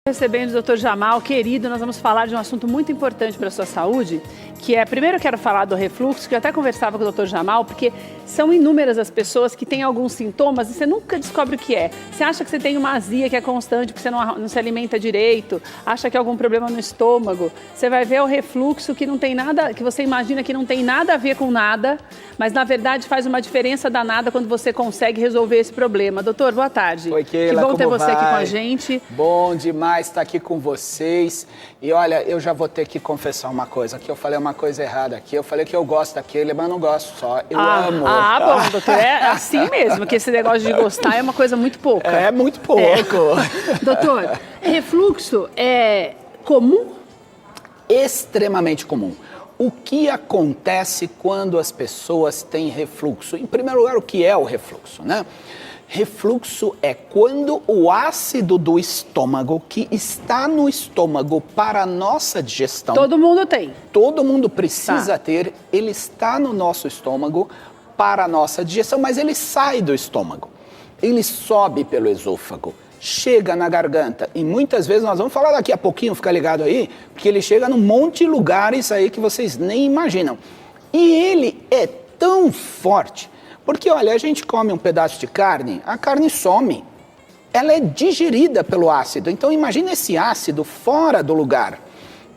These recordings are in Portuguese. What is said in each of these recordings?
Recebendo o Dr. Jamal, querido, nós vamos falar de um assunto muito importante para a sua saúde, que é, primeiro eu quero falar do refluxo, que eu até conversava com o Dr. Jamal, porque são inúmeras as pessoas que têm alguns sintomas e você nunca descobre o que é. Você acha que você tem uma azia que é constante, porque você não se alimenta direito, acha que é algum problema no estômago. Você vai ver o refluxo que não tem nada, que você imagina que não tem nada a ver com nada, mas na verdade faz uma diferença danada quando você consegue resolver esse problema. Doutor, boa tarde. Oi, Keila, que bom ter como você vai? aqui com a gente. Bom demais estar aqui com vocês. E olha, eu já vou ter que confessar uma coisa, que eu falei uma coisa errada aqui. Eu falei que eu gosto daquele, mas não gosto só. Eu amo. Bom, doutor, é assim mesmo, que esse negócio de gostar é uma coisa muito pouca. É muito pouco. Doutor, refluxo é comum? Extremamente comum. O que acontece quando as pessoas têm refluxo? Em primeiro lugar, o que é o refluxo, né? Refluxo é quando o ácido do estômago, que está no estômago para a nossa digestão... Todo mundo tem. Todo mundo precisa ter, ele está no nosso estômago para a nossa digestão, mas ele sai do estômago. Ele sobe pelo esôfago, chega na garganta e muitas vezes, nós vamos falar daqui a pouquinho, fica ligado aí, porque ele chega num monte de lugares aí que vocês nem imaginam. E ele é tão forte... Porque, olha, a gente come um pedaço de carne, a carne some. Ela é digerida pelo ácido. Então, imagine esse ácido fora do lugar.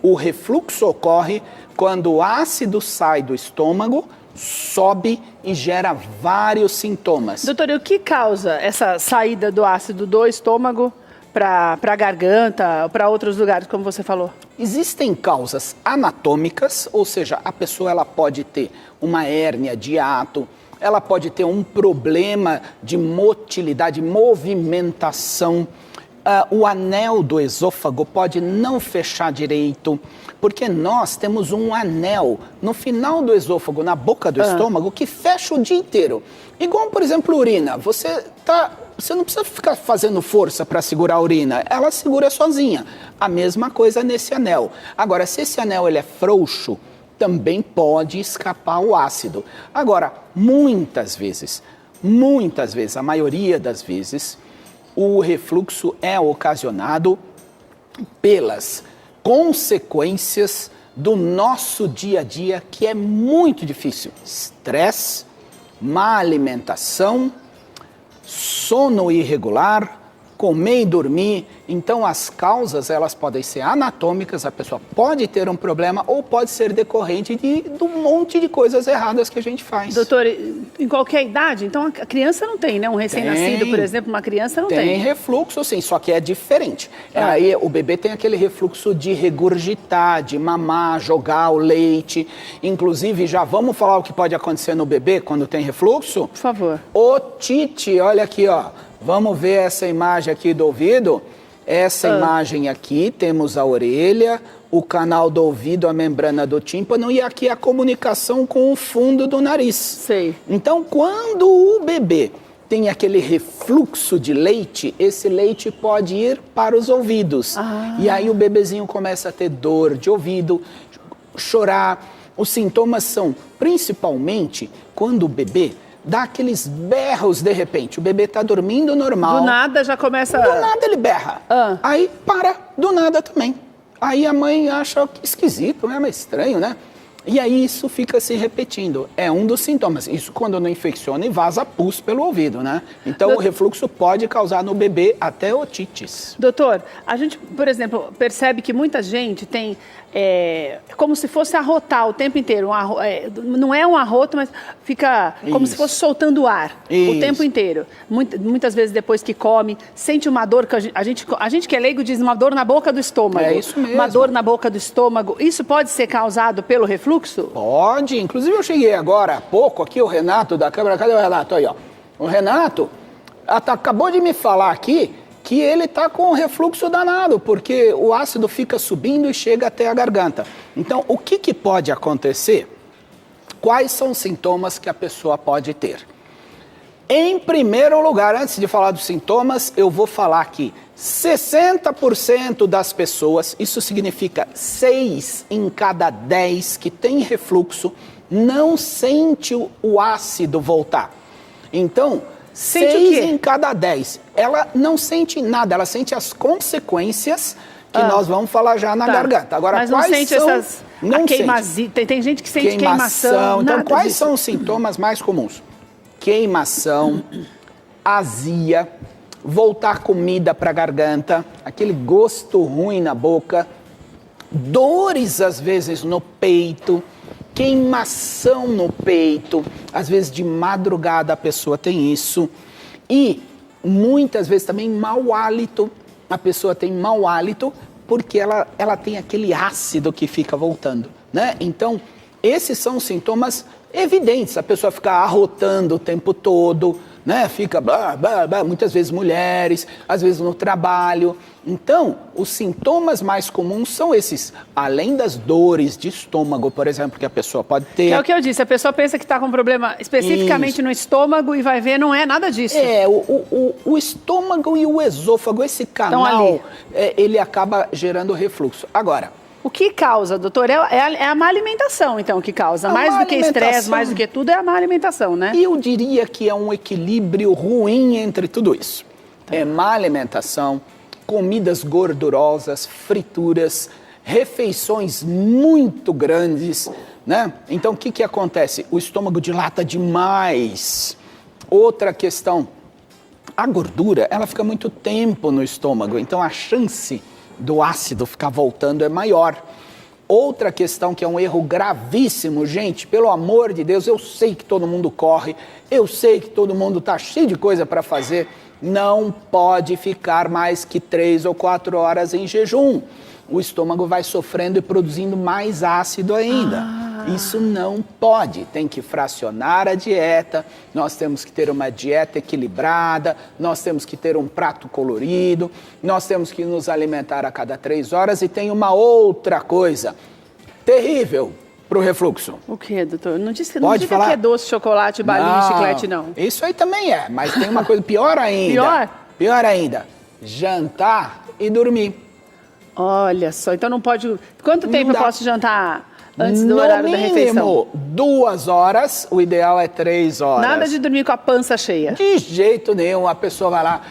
O refluxo ocorre quando o ácido sai do estômago, sobe e gera vários sintomas. Doutor, e o que causa essa saída do ácido do estômago para a garganta, para outros lugares, como você falou? Existem causas anatômicas, ou seja, a pessoa ela pode ter uma hérnia de hiato, ela pode ter um problema de motilidade, movimentação. O anel do esôfago pode não fechar direito, porque nós temos um anel no final do esôfago, na boca do estômago, que fecha o dia inteiro. Igual, por exemplo, urina. Você não precisa ficar fazendo força para segurar a urina, ela segura sozinha. A mesma coisa nesse anel. Agora, se esse anel ele é frouxo, também pode escapar o ácido. Agora, muitas vezes, a maioria das vezes, o refluxo é ocasionado pelas consequências do nosso dia a dia, que é muito difícil. Estresse, má alimentação, sono irregular, comer e dormir. Então, as causas, elas podem ser anatômicas, a pessoa pode ter um problema ou pode ser decorrente de um monte de coisas erradas que a gente faz. Doutor, em qualquer idade? Então, a criança não tem, né? Um recém-nascido, por exemplo, uma criança não tem. Tem refluxo, sim, só que é diferente. Aí, o bebê tem aquele refluxo de regurgitar, de mamar, jogar o leite. Inclusive, já vamos falar o que pode acontecer no bebê quando tem refluxo? Por favor. Otite, olha aqui, ó. Vamos ver essa imagem aqui do ouvido. Essa imagem aqui, temos a orelha, o canal do ouvido, a membrana do tímpano e aqui a comunicação com o fundo do nariz. Sei. Então, quando o bebê tem aquele refluxo de leite, esse leite pode ir para os ouvidos. E aí o bebezinho começa a ter dor de ouvido, chorar. Os sintomas são principalmente quando o bebê dá aqueles berros de repente. O bebê está dormindo normal. Do nada já começa... Do nada ele berra. Aí para, do nada também. Aí a mãe acha esquisito, né? Mas estranho, né? E aí isso fica se repetindo. É um dos sintomas. Isso quando não infecciona e vaza pus pelo ouvido, né? Então o refluxo pode causar no bebê até otites. Doutor, a gente, por exemplo, percebe que muita gente tem como se fosse arrotar o tempo inteiro. Não é um arroto, mas fica como se fosse soltando ar o tempo inteiro. Muitas vezes depois que come, sente uma dor, que a gente que é leigo diz uma dor na boca do estômago. É isso mesmo. Uma dor na boca do estômago. Isso pode ser causado pelo refluxo? Pode. Inclusive eu cheguei agora há pouco, aqui o Renato da câmera. Cadê o Renato? Aí, ó. O Renato acabou de me falar aqui que ele está com um refluxo danado, porque o ácido fica subindo e chega até a garganta. Então, o que pode acontecer? Quais são os sintomas que a pessoa pode ter? Em primeiro lugar, antes de falar dos sintomas, eu vou falar que 60% das pessoas, isso significa 6 em cada 10 que tem refluxo, não sente o ácido voltar. Então, Sente o 6 quê? em cada 10. Ela não sente nada, ela sente as consequências que nós vamos falar já na garganta. Agora, mas não quais sente são... essas... Não tem gente que sente queimação. Então, nada quais disso. são os sintomas mais comuns? Queimação, azia, voltar comida para a garganta, aquele gosto ruim na boca, dores às vezes no peito, queimação no peito, às vezes de madrugada a pessoa tem isso, e muitas vezes também mau hálito, a pessoa tem mau hálito porque ela tem aquele ácido que fica voltando, né? Então, esses são sintomas evidentes, a pessoa fica arrotando o tempo todo, né? Fica muitas vezes mulheres, às vezes no trabalho. Então, os sintomas mais comuns são esses, além das dores de estômago, por exemplo, que a pessoa pode ter. Que é o que eu disse, a pessoa pensa que está com um problema especificamente no estômago e vai ver, não é nada disso. O estômago e o esôfago, esse canal, ele acaba gerando refluxo. Agora, o que causa, doutor? É a má alimentação, então, que causa. Mais do que estresse, mais do que tudo, é a má alimentação, né? Eu diria que é um equilíbrio ruim entre tudo isso. É má alimentação, comidas gordurosas, frituras, refeições muito grandes, né? Então, o que acontece? O estômago dilata demais. Outra questão, a gordura, ela fica muito tempo no estômago, então a chance do ácido ficar voltando é maior. Outra questão que é um erro gravíssimo, gente, pelo amor de Deus, eu sei que todo mundo corre, eu sei que todo mundo está cheio de coisa para fazer, não pode ficar mais que 3 ou 4 horas em jejum. O estômago vai sofrendo e produzindo mais ácido ainda. Isso não pode, tem que fracionar a dieta, nós temos que ter uma dieta equilibrada, nós temos que ter um prato colorido, nós temos que nos alimentar a cada 3 horas e tem uma outra coisa terrível para o refluxo. O que, doutor? Não disse que Pode falar? que é doce, chocolate, balinha, chiclete, não. Isso aí também é, mas tem uma coisa pior ainda. Pior? Pior ainda, jantar e dormir. Olha só, então não pode... Quanto tempo eu dá. posso jantar antes do horário da refeição? No mínimo 2 horas, o ideal é 3 horas. Nada de dormir com a pança cheia. De jeito nenhum, a pessoa vai lá,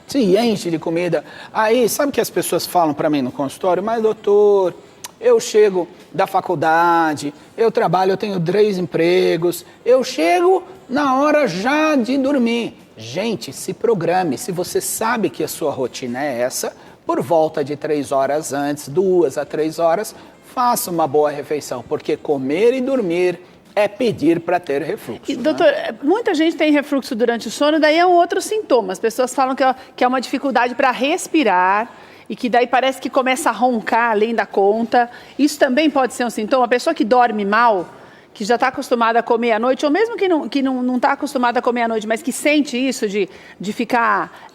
se enche de comida. Aí, sabe o que as pessoas falam para mim no consultório? Mas, doutor, eu chego da faculdade, eu trabalho, eu tenho 3 empregos, eu chego na hora já de dormir. Gente, se programe. Se você sabe que a sua rotina é essa, por volta de 3 horas antes, 2 a 3 horas, faça uma boa refeição, porque comer e dormir é pedir para ter refluxo. E, doutor, muita gente tem refluxo durante o sono, daí é um outro sintoma. As pessoas falam que é uma dificuldade para respirar e que daí parece que começa a roncar além da conta. Isso também pode ser um sintoma? A pessoa que dorme mal, que já está acostumada a comer à noite, ou mesmo que não está acostumada a comer à noite, mas que sente isso de ficar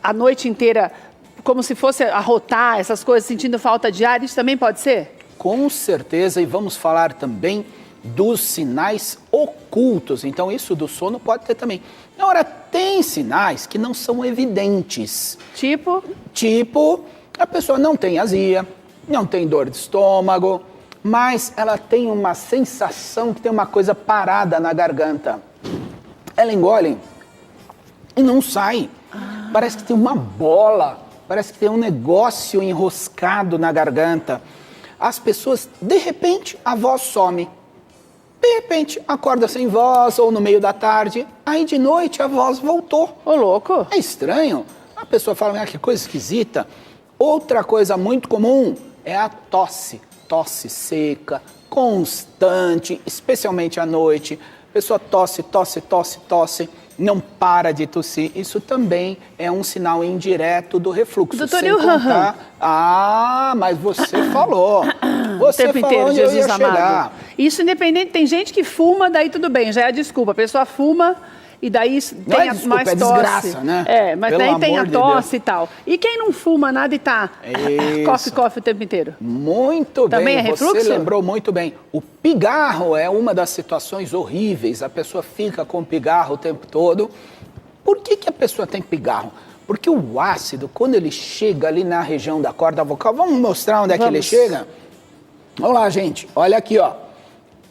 a noite inteira como se fosse arrotar essas coisas, sentindo falta de ar, isso também pode ser? Com certeza, e vamos falar também dos sinais ocultos. Então, isso do sono pode ter também. Agora, tem sinais que não são evidentes. Tipo, a pessoa não tem azia, não tem dor de estômago, mas ela tem uma sensação que tem uma coisa parada na garganta. Ela engole e não sai. Parece que tem uma bola. Parece que tem um negócio enroscado na garganta. As pessoas, de repente, a voz some. De repente, acorda sem voz ou no meio da tarde. Aí, de noite, a voz voltou. Ô, louco! É estranho. A pessoa fala, que coisa esquisita. Outra coisa muito comum é a tosse. Tosse seca, constante, especialmente à noite. A pessoa tosse. Não para de tossir, isso também é um sinal indireto do refluxo. Doutor, sem e o contar... mas você falou. Você tempo falou inteiro, onde eu Jesus ia amado. chegar. Isso independente, tem gente que fuma, daí tudo bem, já é a desculpa. A pessoa fuma e daí Não tem é desculpa, mais é tosse. desgraça, né? Mas Pelo daí tem a amor de tosse Deus. e tal. E quem não fuma nada e tá cofe o tempo inteiro? Muito Também bem, é refluxo? você lembrou muito bem. O pigarro é uma das situações horríveis. A pessoa fica com pigarro o tempo todo. Por que a pessoa tem pigarro? Porque o ácido, quando ele chega ali na região da corda vocal, vamos mostrar onde é que ele chega? Vamos lá, gente. Olha aqui, ó.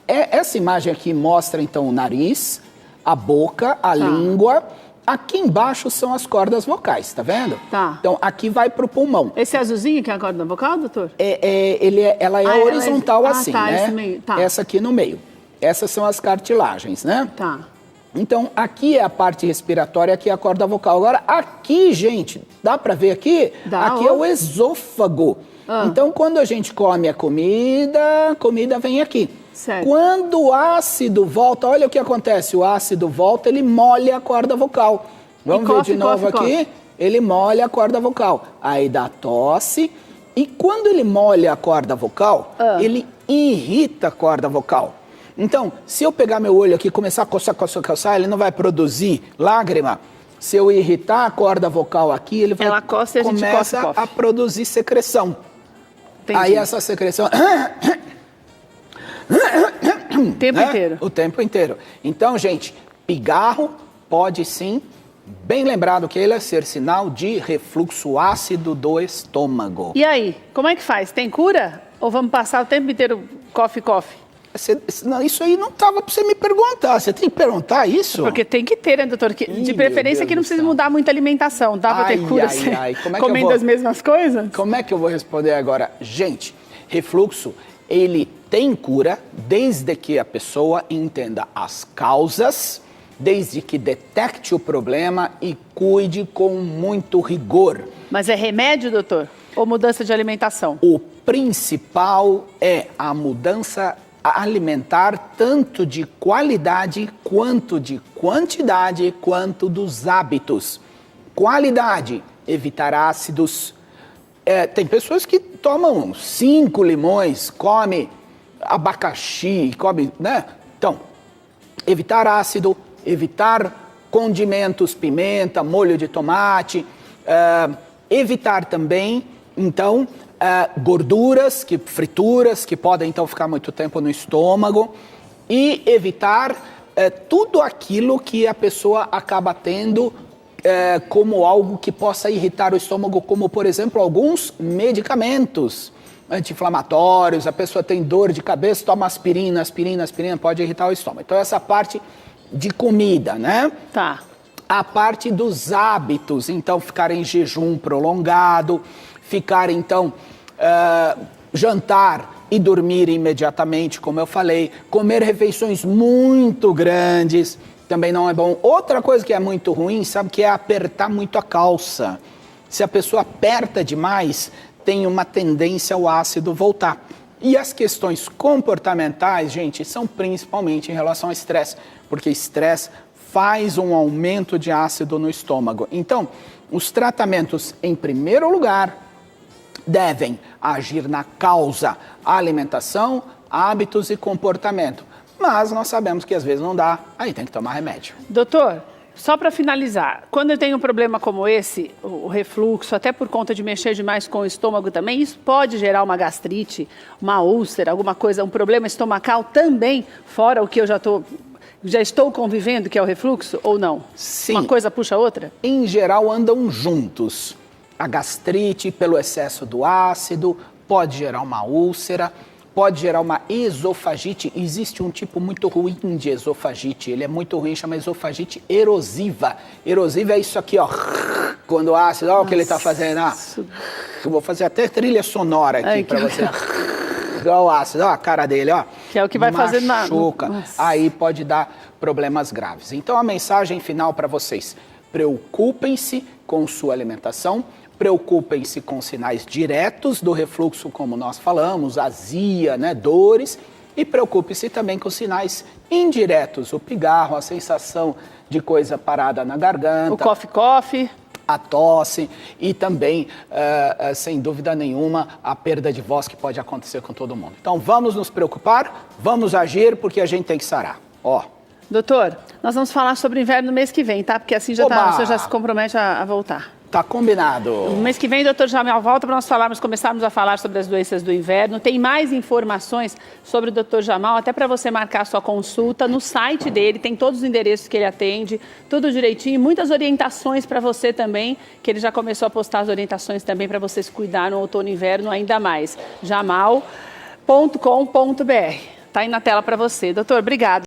Essa imagem aqui mostra, então, o nariz. a boca, a língua. Aqui embaixo são as cordas vocais, tá vendo? Tá. Então, aqui vai pro pulmão. Esse azulzinho que é a corda vocal, doutor? Ela é horizontal assim, tá, né? esse meio. Tá. Essa aqui no meio. Essas são as cartilagens, né? Tá. Então, aqui é a parte respiratória, aqui é a corda vocal. Agora, aqui, gente, dá pra ver aqui? Dá, aqui é o esôfago. Então, quando a gente come a comida vem aqui. Certo. Quando o ácido volta, olha o que acontece. O ácido volta, ele molha a corda vocal. Vamos ver de novo aqui. Ele molha a corda vocal. Aí dá tosse. E quando ele molha a corda vocal, ele irrita a corda vocal. Então, se eu pegar meu olho aqui e começar a coçar, ele não vai produzir lágrima. Se eu irritar a corda vocal aqui, ele vai começa a produzir secreção. Entendi. Aí essa secreção... O tempo inteiro. O tempo inteiro. Então, gente, pigarro pode sim, bem lembrado que ele é ser sinal de refluxo ácido do estômago. E aí, como é que faz? Tem cura? Ou vamos passar o tempo inteiro coffee? Isso aí não estava para você me perguntar. Você tem que perguntar isso? Porque tem que ter, né, doutor? De preferência que não precisa mudar muito a alimentação. Dá para ter cura comendo as mesmas coisas? Como é que eu vou responder agora? Gente, refluxo, ele tem cura desde que a pessoa entenda as causas, desde que detecte o problema e cuide com muito rigor. Mas é remédio, doutor? Ou mudança de alimentação? O principal é a mudança alimentar, tanto de qualidade, quanto de quantidade, quanto dos hábitos. Qualidade, evitar ácidos. Tem pessoas que tomam 5 limões, come abacaxi, come, né? Então, evitar ácido, evitar condimentos, pimenta, molho de tomate, evitar também, então, gorduras, frituras, que podem então ficar muito tempo no estômago, e evitar tudo aquilo que a pessoa acaba tendo como algo que possa irritar o estômago, como, por exemplo, alguns medicamentos anti-inflamatórios. A pessoa tem dor de cabeça, toma aspirina, pode irritar o estômago. Então, essa parte de comida, né? Tá. A parte dos hábitos, então, ficar em jejum prolongado, ficar, então, jantar e dormir imediatamente, como eu falei, comer refeições muito grandes, também não é bom. Outra coisa que é muito ruim, sabe, que é apertar muito a calça. Se a pessoa aperta demais, tem uma tendência ao ácido voltar. E as questões comportamentais, gente, são principalmente em relação ao estresse, porque estresse faz um aumento de ácido no estômago. Então, os tratamentos, em primeiro lugar, devem agir na causa, alimentação, hábitos e comportamento. Mas nós sabemos que às vezes não dá, aí tem que tomar remédio. Doutor, só para finalizar, quando eu tenho um problema como esse, o refluxo, até por conta de mexer demais com o estômago também, isso pode gerar uma gastrite, uma úlcera, alguma coisa, um problema estomacal também, fora o que eu já estou convivendo, que é o refluxo, ou não? Sim. Uma coisa puxa a outra? Em geral andam juntos. A gastrite, pelo excesso do ácido, pode gerar uma úlcera, pode gerar uma esofagite. Existe um tipo muito ruim de esofagite, ele é muito ruim, chama esofagite erosiva. Erosiva é isso aqui, ó, quando o ácido, olha o que ele está fazendo, ó. Eu vou fazer até trilha sonora aqui para você. Olha o ácido, olha a cara dele, ó. Que é o que vai fazer na... Machuca, aí pode dar problemas graves. Então a mensagem final para vocês, preocupem-se com sua alimentação, preocupem-se com sinais diretos do refluxo, como nós falamos, azia, né, dores, e preocupe-se também com sinais indiretos, o pigarro, a sensação de coisa parada na garganta. O coffee. A tosse e também, sem dúvida nenhuma, a perda de voz que pode acontecer com todo mundo. Então vamos nos preocupar, vamos agir, porque a gente tem que sarar. Ó. Doutor, nós vamos falar sobre o inverno no mês que vem, tá? Porque assim você já se compromete a voltar. Tá combinado. No mês que vem, o doutor Jamel volta para nós começarmos a falar sobre as doenças do inverno. Tem mais informações sobre o doutor Jamal, até para você marcar sua consulta no site dele. Tem todos os endereços que ele atende, tudo direitinho. Muitas orientações para você também, que ele já começou a postar as orientações também para você se cuidar no outono e inverno ainda mais. jamal.com.br. Tá aí na tela para você. Doutor, obrigado.